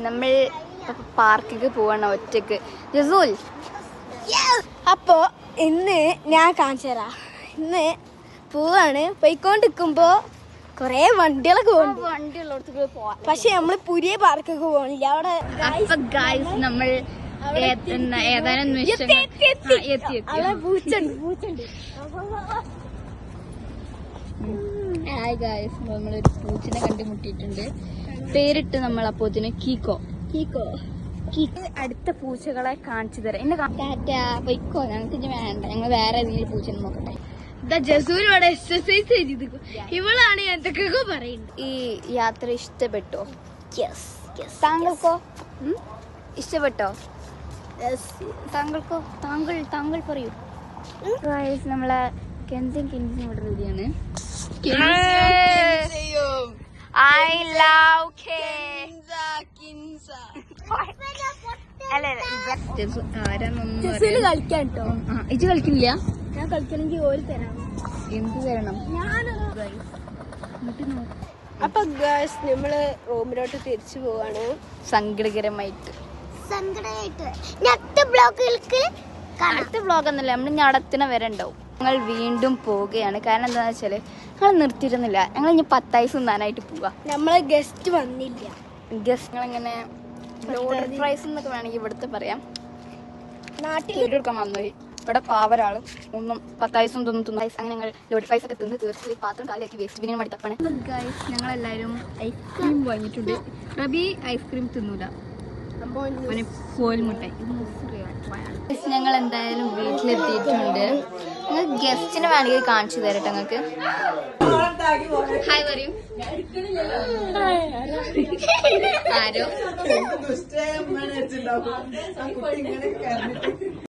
നമ്മൾ പാർക്കിക്ക് പോവാണ് ഒറ്റക്ക്. ജസൂൽ അപ്പോ ഇന്ന് ഞാൻ കാണിച്ചു തരാം. ഇന്ന് പോവാണ്. പോയിക്കൊണ്ടിരിക്കുമ്പോ കൊറേ വണ്ടികളൊക്കെ വണ്ടിയുള്ളടത്തേക്ക് പോവാം. പക്ഷെ നമ്മള് പുതിയ പാർക്കൊക്കെ പോകണില്ല. അവിടെ നമ്മൾ ഏതാനും ഹായ് ഗായ്സ്, നമ്മളൊരു പൂച്ചിനെ കണ്ടുമുട്ടിയിട്ടുണ്ട്. പേരിട്ട് നമ്മൾ അപ്പോത്തിന് കീക്കോ. അടുത്ത പൂച്ചകളെ കാണിച്ചു തരാം. എന്നെ പൊയ്ക്കോ, ഞങ്ങൾക്ക് ഇനി വേണ്ട, ഞങ്ങൾ വേറെ ഏതെങ്കിലും പൂച്ചനെ നോക്കട്ടെ. ജസൂൽ ഇവിടെ എക്സസൈസ് ചെയ്തിരിക്കും. ഇവളാണ് എന്തൊക്കെയൊക്കെ പറയുന്നത്. ഈ യാത്ര ഇഷ്ടപ്പെട്ടോ? താങ്കൾക്കോ? ഇഷ്ടപ്പെട്ടോ? താങ്കൾക്കോ? താങ്കൾ പറയൂ. നമ്മളെ കെൻസും ഇവിടെ റെഡിയാണ്. I love കളിക്കാൻ കേട്ടോ. ഇജ് കളിക്കില്ല? ഞാൻ കളിക്കണമെങ്കിൽ ഓര് തരാം. എന്ത് തരണം? അപ്പൊ ഗേൾസ് നമ്മള് റൂമിലോട്ട് തിരിച്ചു പോവാണ്. സങ്കടകരമായിട്ട്. അടുത്ത ബ്ലോഗ് ഒന്നുമില്ല, നമ്മൾ ഞടത്തിന വരെ ഉണ്ടാവും. ഞങ്ങൾ വീണ്ടും പോവുകയാണ്. കാരണം എന്താണെന്ന് വെച്ചാല് ഞങ്ങൾ നിർത്തിയിരുന്നില്ല. ഞങ്ങൾ ഇനി 10 ഐസ് തിന്നാനായിട്ട് പോവാ. നമ്മളെ ഗസ്റ്റ് വന്നില്ല. ഗസ്റ്റ് ഞങ്ങളിങ്ങനെ ലോഡഡ് ഫ്രൈസ് എന്നൊക്കെ വേണമെങ്കിൽ ഇവിടുത്തെ പറയാം. നാട്ടിൽ എടുക്കാൻ വന്നുപോയി. ഇവിടെ പാവരാളും ഒന്നും 10 ഐസും തിന്നു. അങ്ങനെ ഞങ്ങൾ ലോഡഡ് ഫ്രൈസ് ഒക്കെ തിന്ന് തീർച്ചയായും ഈ പാത്രം കാലിയാക്കി വേസ്റ്റ് ബിന്നിന് മടുത്തപ്പാണ്. ഞങ്ങളെല്ലാവരും ഐസ്ക്രീം വാങ്ങിയിട്ടുണ്ട്. റബി ഐസ്ക്രീം തിന്നൂല, കോൽമുട്ടായി. ഞങ്ങൾ എന്തായാലും വീട്ടിലെത്തിയിട്ടുണ്ട്. നിങ്ങൾ ഗസ്റ്റിനെ വേണമെങ്കിൽ കാണിച്ചു തരട്ടെ. നിങ്ങൾക്ക് ഹായ് പറയൂ. ആരോ